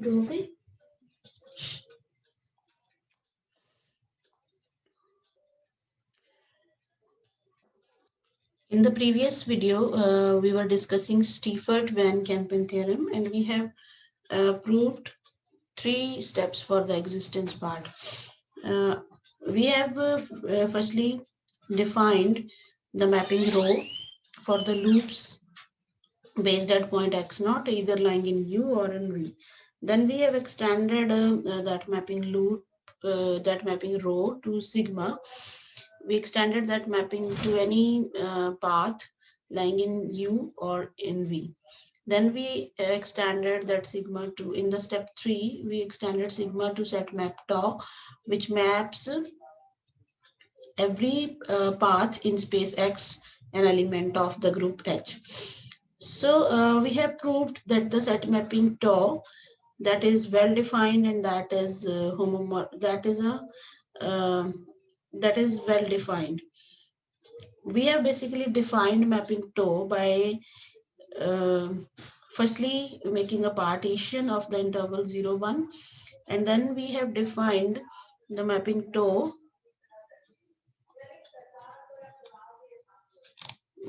Ruby. In the previous video, we were discussing Seifert Van Kampen theorem, and we have proved 3 steps for the existence part. We have firstly defined the mapping row for the loops based at point x naught, either lying in U or in V. Then we have extended that mapping loop, that mapping row to sigma. We extended that mapping to any path lying in U or in V. Then we extended that sigma to, in the step 3, we extended sigma to set map tau, which maps every path in space X an element of the group H. So we have proved that the set mapping tau, that is well defined, and that is that is well defined. We have basically defined mapping tau by uh, firstly making a partition of the interval 0, 1, and then we have defined the mapping tau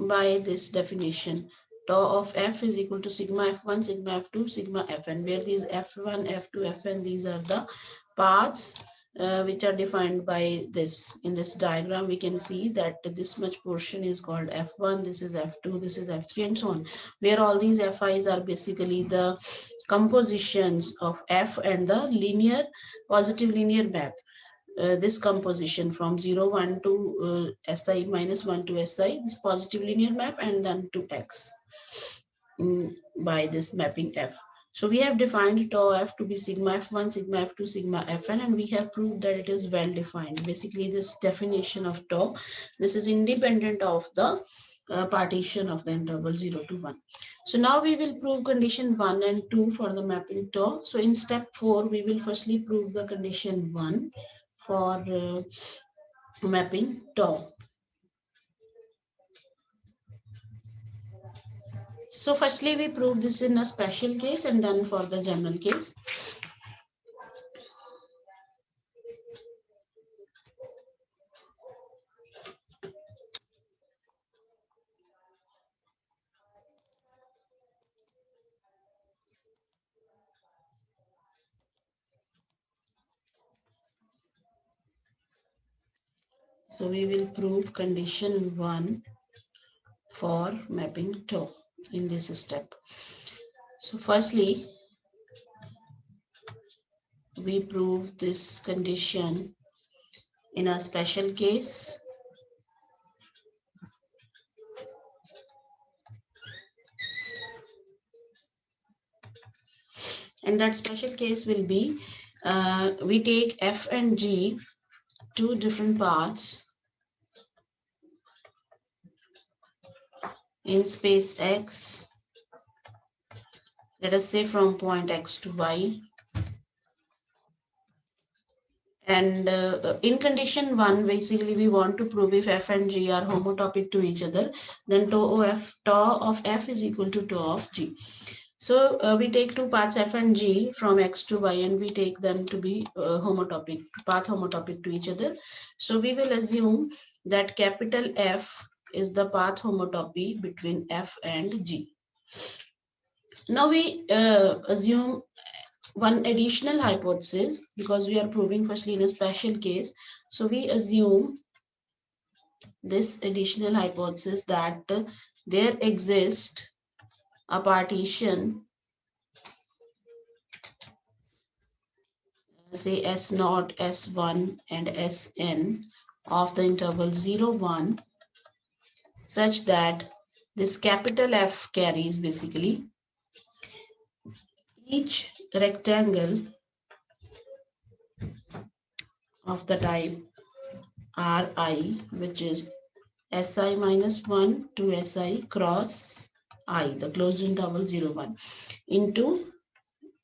by this definition. Tau of f is equal to sigma f1, sigma f2, sigma fn, where these f1, f2, fn, these are the paths which are defined by this. In this diagram, we can see that this much portion is called f1, this is f2, this is f3, and so on, where all these fi's are basically the compositions of f and the linear, positive linear map. This composition from 0, 1 to Si minus 1 to Si, this positive linear map, and then to X by this mapping F. So we have defined tau F to be sigma F1, sigma F2, sigma Fn, and we have proved that it is well defined. Basically, this definition of tau, this is independent of the partition of the interval 0 to 1. So now we will prove condition 1 and 2 for the mapping tau. So in step 4, we will firstly prove the condition 1 for mapping tau. So firstly, we prove this in a special case and then for the general case. So we will prove condition 1 for mapping tau in this step. So firstly, we prove this condition in a special case. And that special case will be, we take F and G, two different paths in space X, let us say from point X to Y. And in condition 1, basically we want to prove if F and G are homotopic to each other, then tau of F is equal to tau of G. So we take two paths F and G from X to Y, and we take them to be path homotopic to each other. So we will assume that capital F is the path homotopy between F and G. Now we assume one additional hypothesis, because we are proving firstly in a special case. So we assume this additional hypothesis that there exists a partition, say S0, S1, and Sn of the interval 0, 1, such that this capital F carries basically each rectangle of the type Ri, which is Si minus 1 to Si cross I, the closed interval 0, 1, into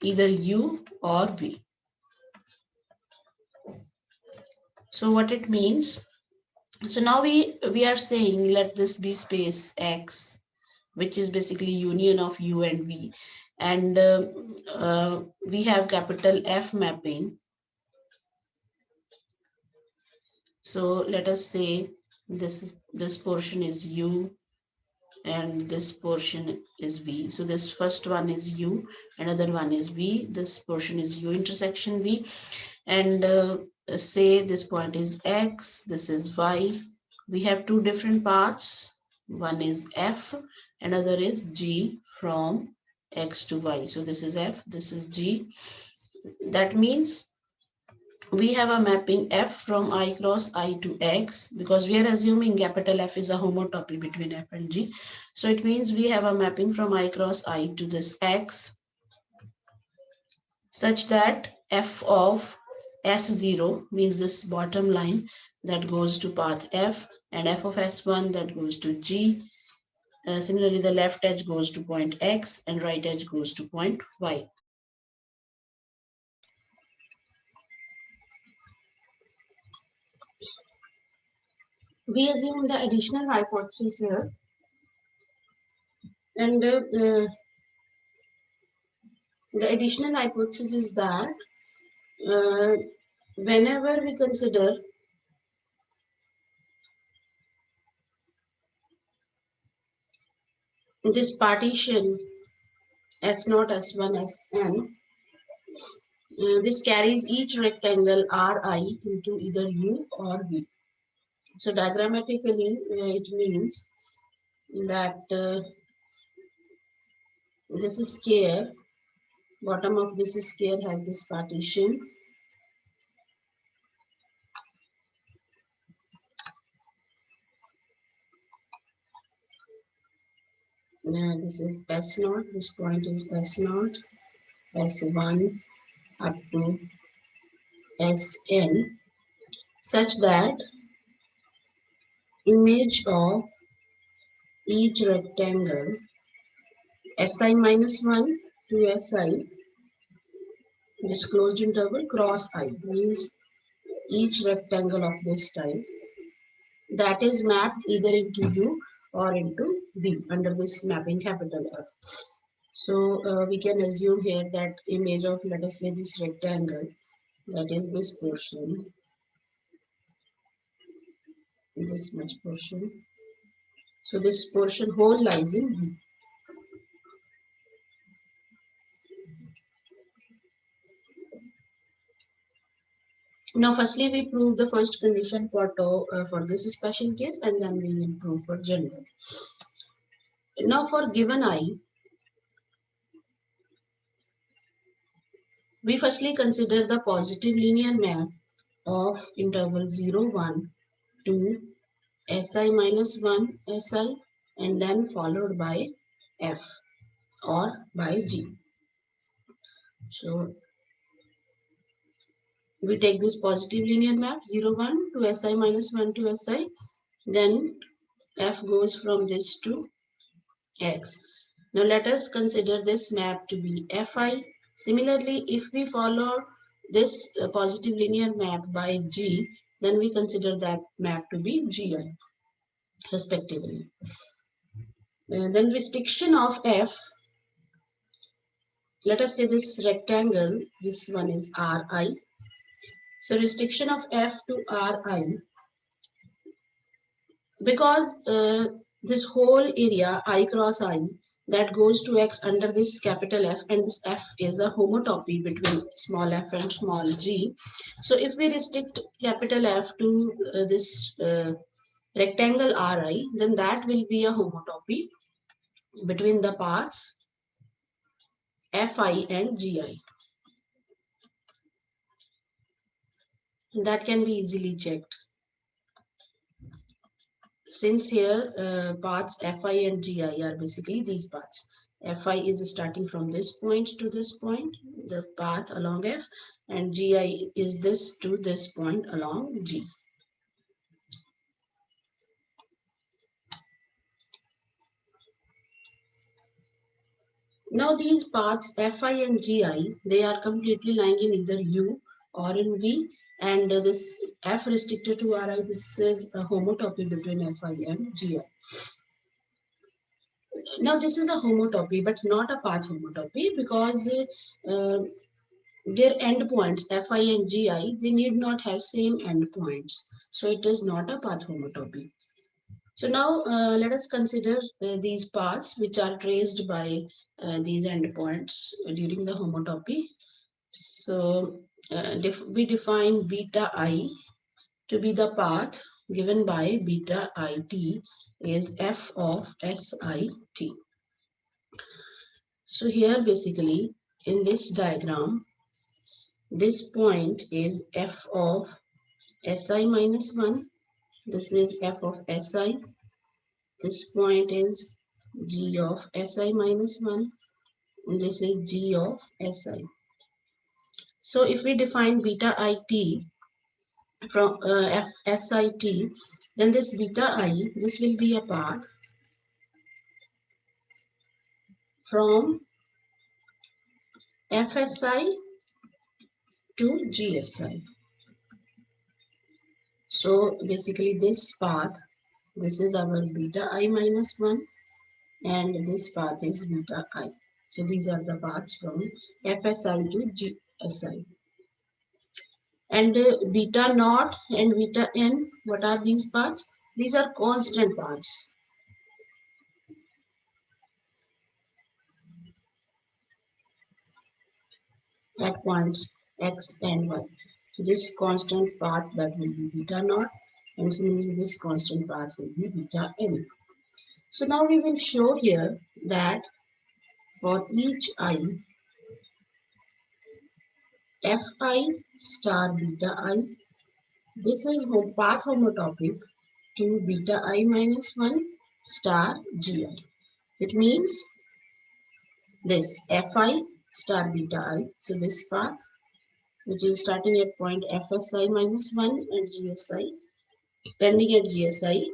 either U or V. So what it means, so now we are saying let this be space X, which is basically union of U and V. and we have capital F mapping. So let us say this portion is U and this portion is V. So this first one is U, another one is V. This portion is U intersection V, and say this point is X, this is Y. We have two different paths. One is F, another is G from X to Y. So this is F, this is G. That means we have a mapping F from I cross I to X, because we are assuming capital F is a homotopy between F and G. So it means we have a mapping from I cross I to this X such that F of S0 means this bottom line that goes to path F, and F of S1 that goes to G. Similarly, the left edge goes to point X and right edge goes to point Y. We assume the additional hypothesis here, and the additional hypothesis is that uh, whenever we consider this partition S0, S1, Sn, this carries each rectangle Ri into either U or V. So diagrammatically, it means that this square, bottom of this square has this partition. This is S0, this point is S0, S1 up to Sn, such that image of each rectangle Si minus 1 to Si, this closed interval cross I, means each rectangle of this type that is mapped either into U or into V under this mapping capital F. So we can assume here that image of, let us say, this rectangle, that is this portion, this much portion. So this portion whole lies in V. Now, firstly, we prove the first condition for for this special case, and then we will prove for general. Now, for given I, we firstly consider the positive linear map of interval 0, 1 to Si minus 1 Si, and then followed by F or by G. So we take this positive linear map 0, 1 to Si minus 1 to Si, then F goes from this to X. Now let us consider this map to be Fi. Similarly, if we follow this positive linear map by G, then we consider that map to be Gi respectively. Then restriction of F, let us say this rectangle, this one is Ri. So restriction of F to Ri, because this whole area I cross I that goes to X under this capital F, and this F is a homotopy between small f and small g. So if we restrict capital F to this rectangle Ri, then that will be a homotopy between the paths Fi and Gi. That can be easily checked. Since here paths Fi and Gi are basically these paths. Fi is starting from this point to this point, the path along F, and Gi is this to this point along G. Now these paths Fi and Gi, they are completely lying in either U or in V, and this F restricted to Ri, this is a homotopy between Fi and Gi. Now this is a homotopy, but not a path homotopy, because their endpoints fi and gi, they need not have same endpoints, so it is not a path homotopy. So now let us consider these paths which are traced by these endpoints during the homotopy. So we define beta I to be the path given by beta it is f of sit. So here basically in this diagram, this point is f of si minus 1. This is f of si. This point is g of si minus 1. And this is g of si. So if we define beta it from sit, then this beta I, this will be a path from fsi to gsi. So basically this path, this is our beta I minus 1, and this path is beta I. So these are the paths from fsi to gsi. And beta naught and beta n, what are these paths? These are constant paths at points x and y. So this constant path, that will be beta naught, and similarly this constant path will be beta n. So now we will show here that for each I, fi star beta I, this is path homotopic to beta I minus 1 star gi. It means this fi star beta I, so this path which is starting at point fsi minus 1 and gsi, ending at gsi.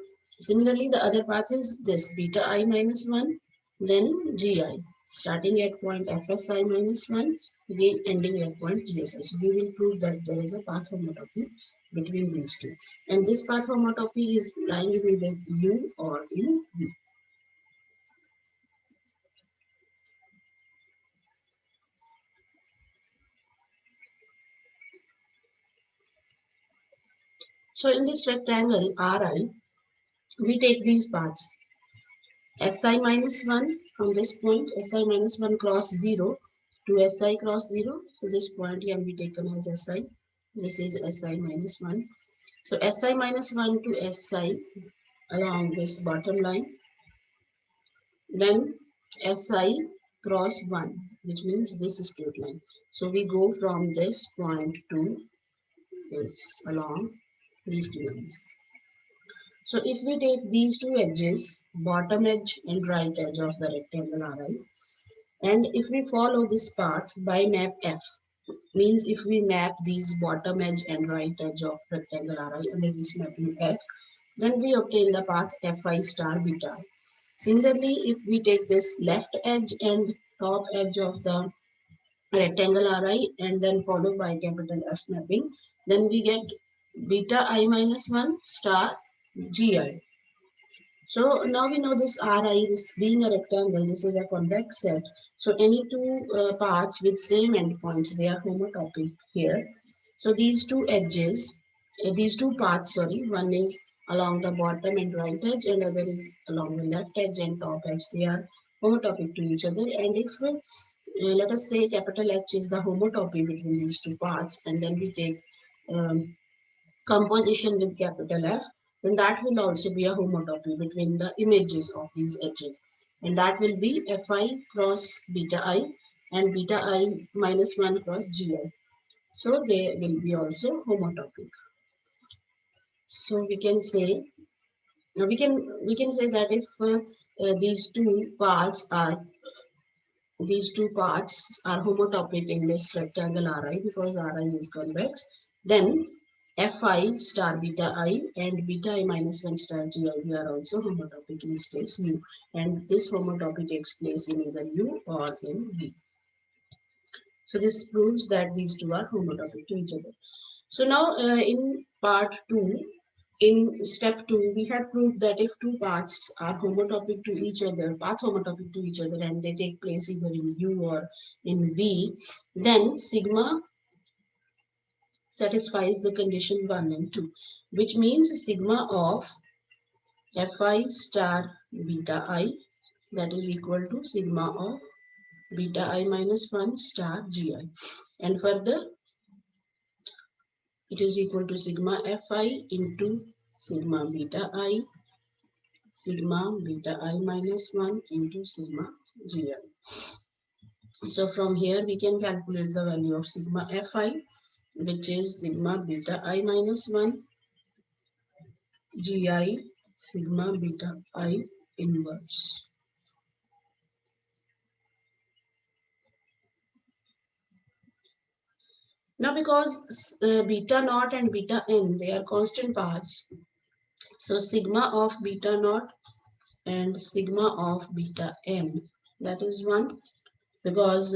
Similarly, the other path is this beta I minus 1, then gi, starting at point fsi minus 1, again ending at point gsi. So we will prove that there is a path homotopy between these two. And this path homotopy is lying in either U or in V. So in this rectangle Ri, we take these paths. Si minus 1 from this point, Si minus 1 cross 0 to Si cross 0. So this point can be taken as Si. This is Si minus 1. So Si minus 1 to Si along this bottom line. Then Si cross 1, which means this is straight line. So we go from this point to this along these two lines. So if we take these two edges, bottom edge and right edge of the rectangle Ri, and if we follow this path by map F, means if we map these bottom edge and right edge of rectangle Ri under this mapping F, then we obtain the path Fi star beta. Similarly, if we take this left edge and top edge of the rectangle Ri and then followed by capital F mapping, then we get beta I minus 1 star Gi. So now we know this Ri, this being a rectangle, this is a convex set. So any two paths with same endpoints, they are homotopic here. So these two edges, these two paths, sorry, one is along the bottom and right edge, and other is along the left edge and top edge. They are homotopic to each other. And if let us say capital H is the homotopy between these two paths, and then we take composition with capital F, then that will also be a homotopy between the images of these edges. And that will be Fi cross beta I and beta I minus 1 cross Gi. So they will be also homotopic. So we can say we can say that if these two parts are homotopic in this rectangle Ri, because Ri is convex, then Fi star beta I and beta I minus 1 star Gi, they are also homotopic in space U. And this homotopy takes place in either U or in V. So this proves that these two are homotopic to each other. So now in part 2, in step 2, we have proved that if two paths are homotopic to each other, path homotopic to each other, and they take place either in U or in V, then sigma satisfies the condition 1 and 2, which means sigma of fi star beta I, that is equal to sigma of beta I minus 1 star gi. And further, it is equal to sigma fi into sigma beta I minus 1 into sigma gi. So from here we can calculate the value of sigma fi, which is sigma beta I minus 1 gi sigma beta I inverse. Now because beta naught and beta n, they are constant parts, so sigma of beta naught and sigma of beta n, that is 1, because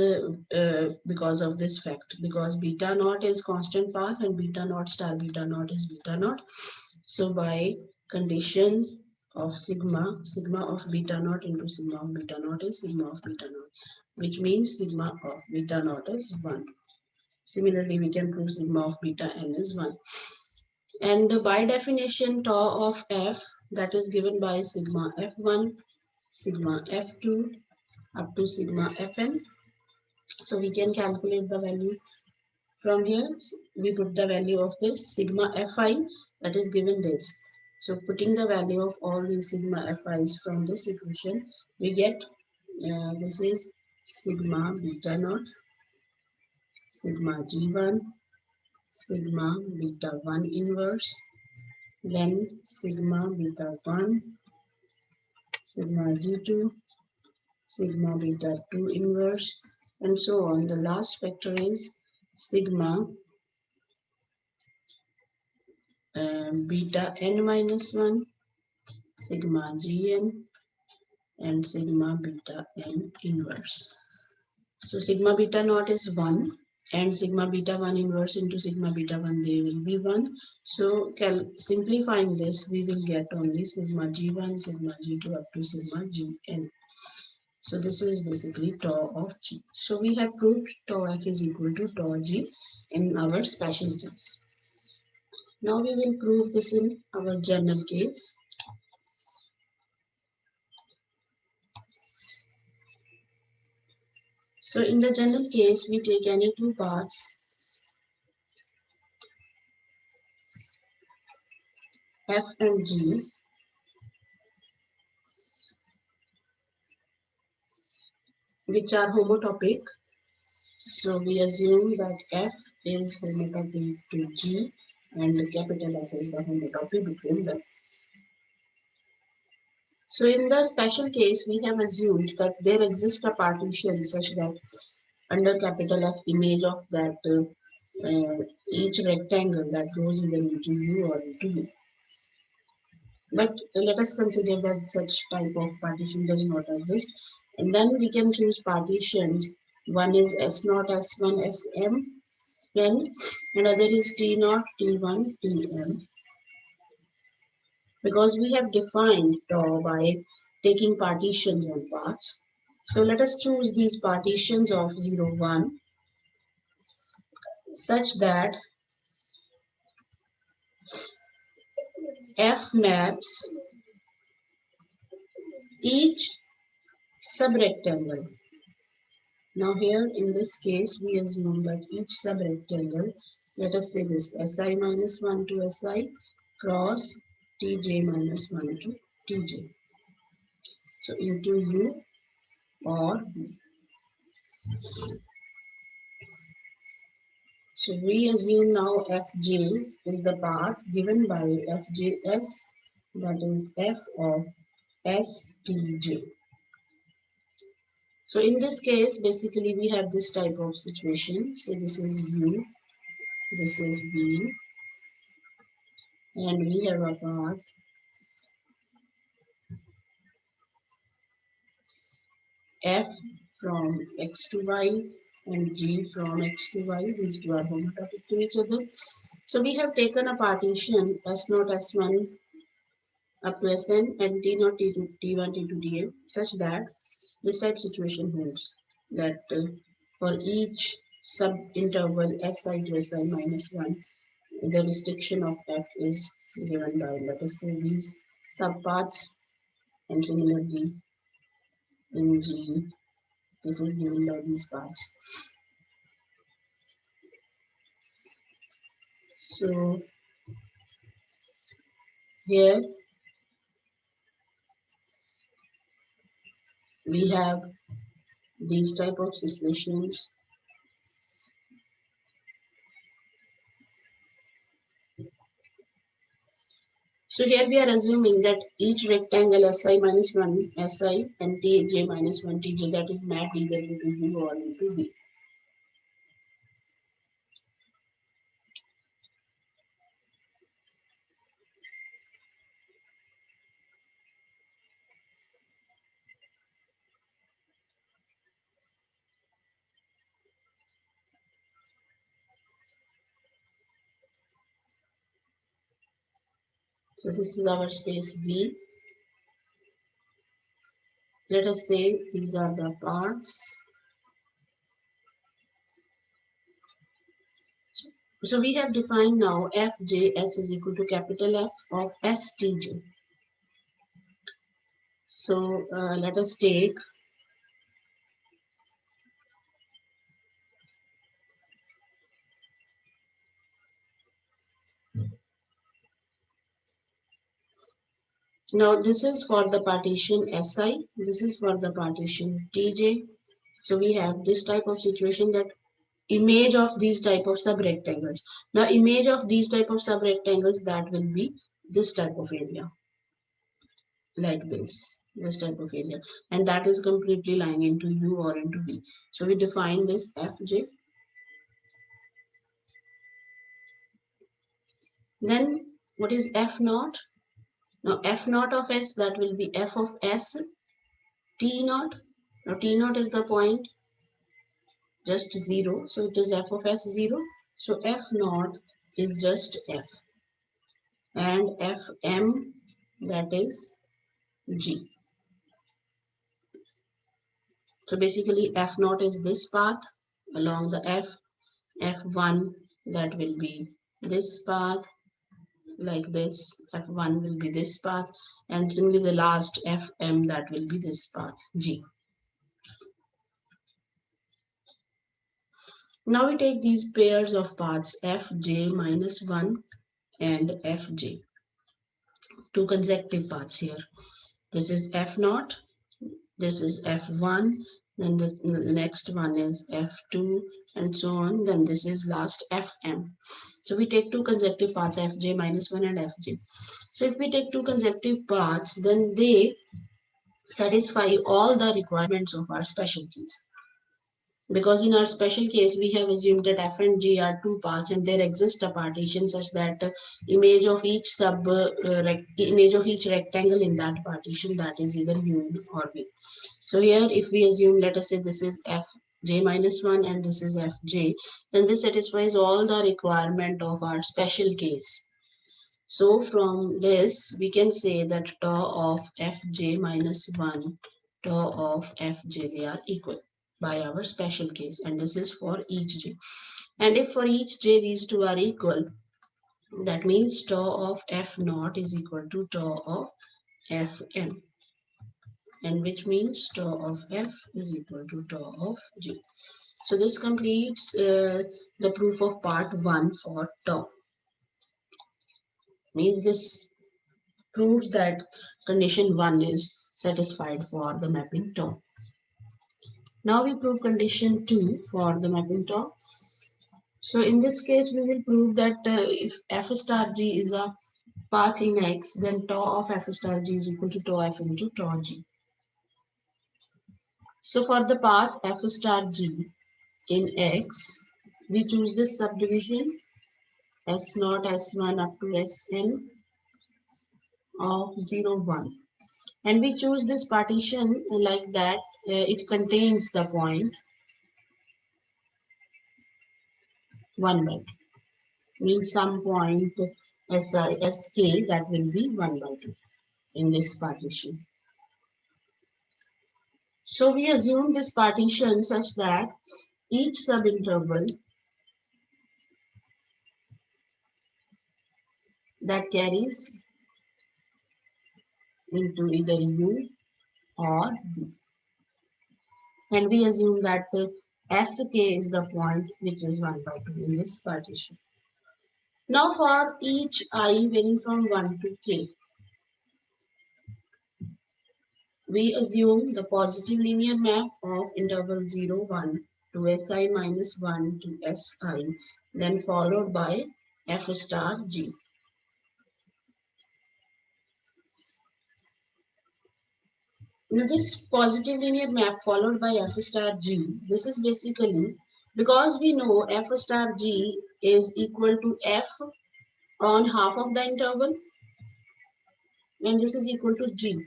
of this fact, because beta naught is constant path and beta naught star beta naught is beta naught. So by condition of sigma of beta naught into sigma of beta naught is sigma of beta naught, which means sigma of beta naught is 1. Similarly, we can prove sigma of beta n is 1. And by definition, tau of f, that is given by sigma f1, sigma f2 up to sigma fn. So we can calculate the value from here. We put the value of this sigma fi, that is given this. So putting the value of all these sigma fi's from this equation, we get this is sigma beta naught, sigma g1, sigma beta 1 inverse, then sigma beta 1, sigma g2, sigma beta 2 inverse, and so on. The last factor is sigma beta n minus 1, sigma gn, and sigma beta n inverse. So sigma beta naught is 1 and sigma beta 1 inverse into sigma beta 1, they will be 1. So simplifying this, we will get only sigma g1, sigma g2 up to sigma gn. So this is basically tau of g. So we have proved tau f is equal to tau g in our special case. Now we will prove this in our general case. So in the general case, we take any two paths f and g, which are homotopic. So we assume that f is homotopic to g and capital F is the homotopic between them. So in the special case, we have assumed that there exists a partition such that under capital F image of that each rectangle that goes either into U or into V. But let us consider that such type of partition does not exist. And then we can choose partitions. One is S0, S1, Sm, then another is T0, T1, Tm. Because we have defined tau by taking partitions on paths. So let us choose these partitions of 0, 1 such that F maps each subrectangle. Now here in this case, we assume that each subrectangle, let us say this, Si minus 1 to Si cross Tj minus 1 to Tj. So into U or V. So we assume now Fj is the path given by Fjs, that is F of Stj. So in this case, basically we have this type of situation. So this is U, this is V, and we have a path F from X to Y and G from X to Y. These two are homotopic to each other. So we have taken a partition S0, S1 up to Sn and T0, T2, T1, T2, Tn such that this type situation holds that for each sub-interval Si to Si minus 1, the restriction of F is given by, let us say, these subparts, and similarly in G, this is given by these parts. So here we have these type of situations. So here we are assuming that each rectangle Si minus 1 Si and Tj minus 1 Tj, that is mapped either into U or into V. So this is our space V. Let us say these are the parts. So we have defined now Fjs is equal to capital F of Stj. So let us take now this is for the partition Si, this is for the partition Tj. So we have this type of situation that image of these type of subrectangles. Now image of these type of subrectangles, that will be this type of area, like this type of area, and that is completely lying into U or into V. So we define this Fj. Then what is F naught? Now F naught of S, that will be F of S T naught. Now T naught is the point just 0, so it is F of S 0. So F naught is just F, and Fm, that is G. So basically F naught is this path along the F1, that will be this path, like this, F1 will be this path, and similarly the last Fm, that will be this path, G. Now we take these pairs of paths Fj minus 1 and Fj, two consecutive paths here. This is F0, this is F1, then the next one is F2, and so on. Then this is last Fm. So we take two consecutive paths Fj minus 1 and Fj. So if we take two consecutive paths, then they satisfy all the requirements of our special case. Because in our special case, we have assumed that F and G are two paths, and there exists a partition such that image of each image of each rectangle in that partition, that is either U or V. So here, if we assume, let us say this is Fj minus 1 and this is Fj, then this satisfies all the requirement of our special case. So from this, we can say that tau of Fj minus 1, tau of Fj, they are equal by our special case, and this is for each j. And if for each j these two are equal, that means tau of F naught is equal to tau of Fm, and which means tau of F is equal to tau of G. So this completes the proof of part 1 for tau. Means this proves that condition 1 is satisfied for the mapping tau. Now we prove condition 2 for the mapping tau. So in this case, we will prove that if f star g is a path in X, then tau of f star g is equal to tau f into tau g. So for the path f star g in X, we choose this subdivision S0, S1 up to Sn of 0, 1. And we choose this partition like that it contains the point 1 by 2. means some point sk that will be 1 by 2 in this partition. So we assume this partition such that each subinterval that carries into either u or b. And we assume that the sk is the point which is 1 by 2 in this partition. Now for each I varying from 1 to k, we assume the positive linear map of interval 0, 1 to si minus 1 to si, then followed by f star g. Now this positive linear map followed by f star g, this is basically because we know f star g is equal to f on half of the interval, and this is equal to g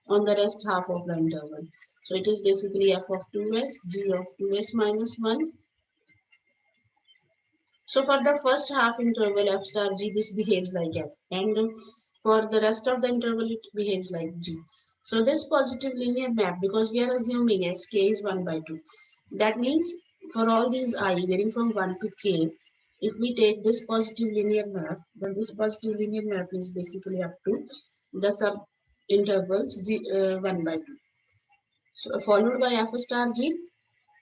on the rest half of the interval. So it is basically f of 2s, g of 2s minus 1. So for the first half interval f star g, this behaves like f, and for the rest of the interval it behaves like g. So this positive linear map, because we are assuming sk is 1 by 2, that means for all these I varying from 1 to k, if we take this positive linear map, then this positive linear map is basically up to the sub intervals 1 by 2. So followed by f star g.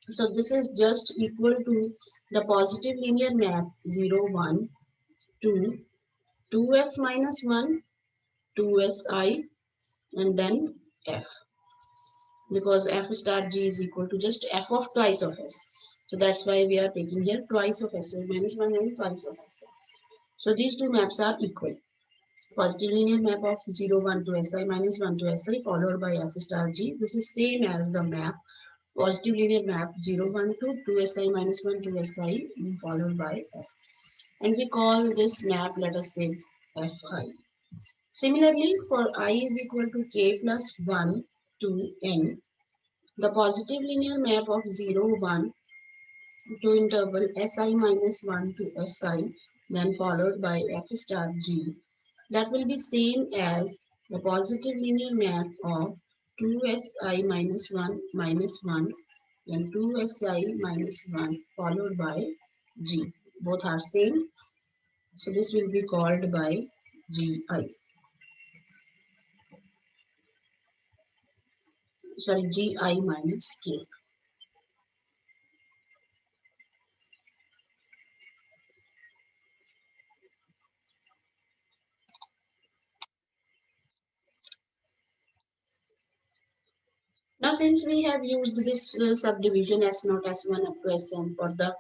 So this is just equal to the positive linear map 0, 1 to 2s minus 1, 2si, and then f. Because f star g is equal to just f of twice of s. So that's why we are taking here twice of s, minus 1 and twice of s. So these two maps are equal. Positive linear map of 0, 1 to si minus 1 to si followed by f star g. This is same as the map positive linear map 0, 1 to 2si minus 1 to si followed by f. And we call this map, let us say, fi. Similarly, for I is equal to k plus 1 to n, the positive linear map of 0, 1 to interval si minus 1 to si, then followed by f star g, that will be same as the positive linear map of 2si minus 1 and 2si minus 1 followed by g. Both are same. So this will be called by gi. Sorry, gi minus k. Now since we have used this subdivision S0, S1 up to Sn for the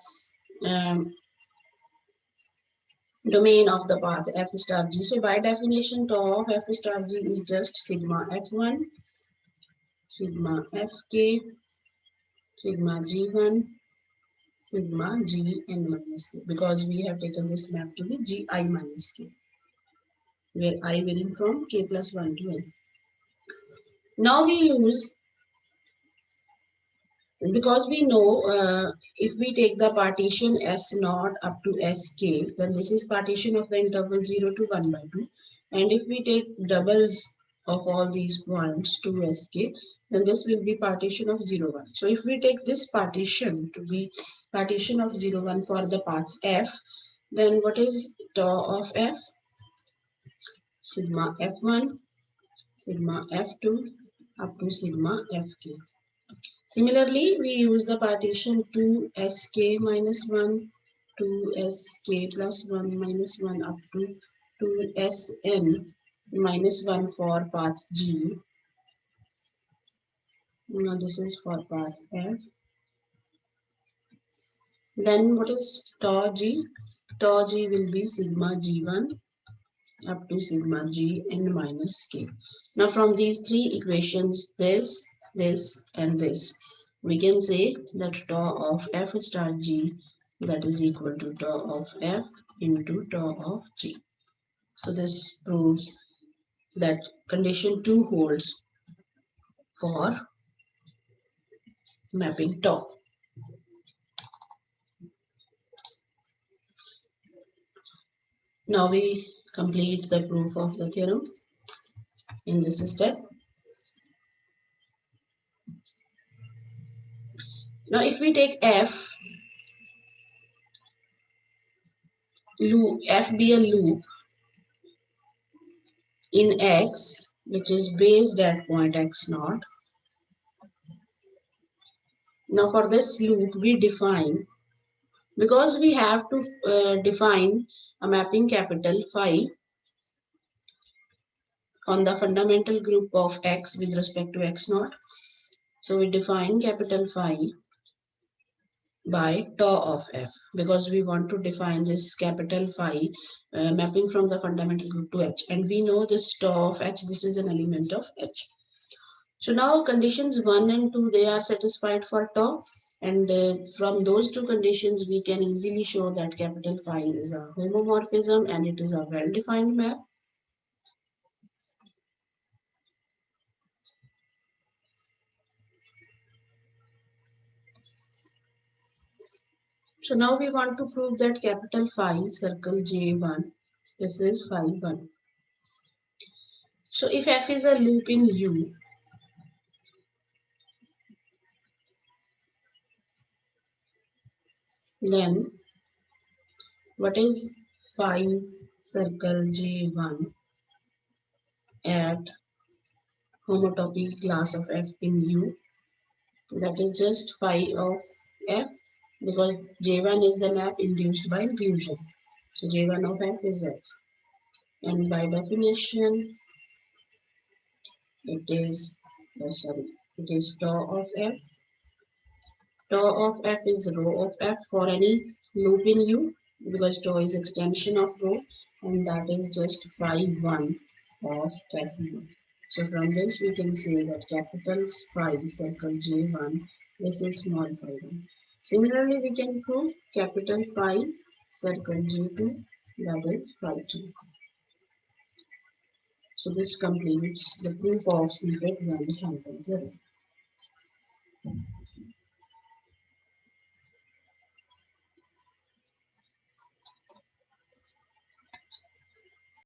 um, domain of the path f star g. So by definition, tau of f star g is just sigma f1, sigma fk, sigma g1, sigma gn minus k. Because we have taken this map to be gi minus k, where I varying from k plus 1 to n. Now we use, because we know if we take the partition S0 up to Sk, then this is partition of the interval 0 to 1 by 2. And if we take doubles of all these points to Sk, then this will be partition of 0, 1. So if we take this partition to be partition of 0, 1 for the path f, then what is tau of f? Sigma f1, sigma f2 up to sigma fk. Similarly, we use the partition 2sk minus 1, 2sk plus 1 minus 1 up to 2sn minus 1 for path G. Now this is for path F. Then what is tau G? Tau G will be sigma G1 up to sigma Gn minus k. Now from these three equations, this, and this, we can say that tau of f star g, that is equal to tau of f into tau of g. So this proves that condition 2 holds for mapping tau. Now we complete the proof of the theorem in this step. Now if we take f be a loop in x, which is based at point x naught. Now for this loop we define, because we have to define a mapping capital phi on the fundamental group of x with respect to x naught. So we define capital phi by tau of f, because we want to define this capital phi mapping from the fundamental group to h, and we know this tau of h, this is an element of h. So now conditions 1 and 2, they are satisfied for tau, and from those two conditions we can easily show that capital phi is a homomorphism and it is a well-defined map. So now we want to prove that capital phi circle J1, this is phi 1. So if f is a loop in U, then what is phi circle J1 at homotopy class of f in U? That is just phi of f, because J1 is the map induced by fusion. So J1 of f is f. And by definition, it is, it is tau of f. Tau of f is rho of f for any loop in U, because tau is extension of rho, and that is just phi 1 of f U. So from this we can say that capital phi circle J1, this is small phi 1. Similarly, we can prove capital phi circle J2, that is phi 2. So this completes the proof of Seifert Kampen theorem.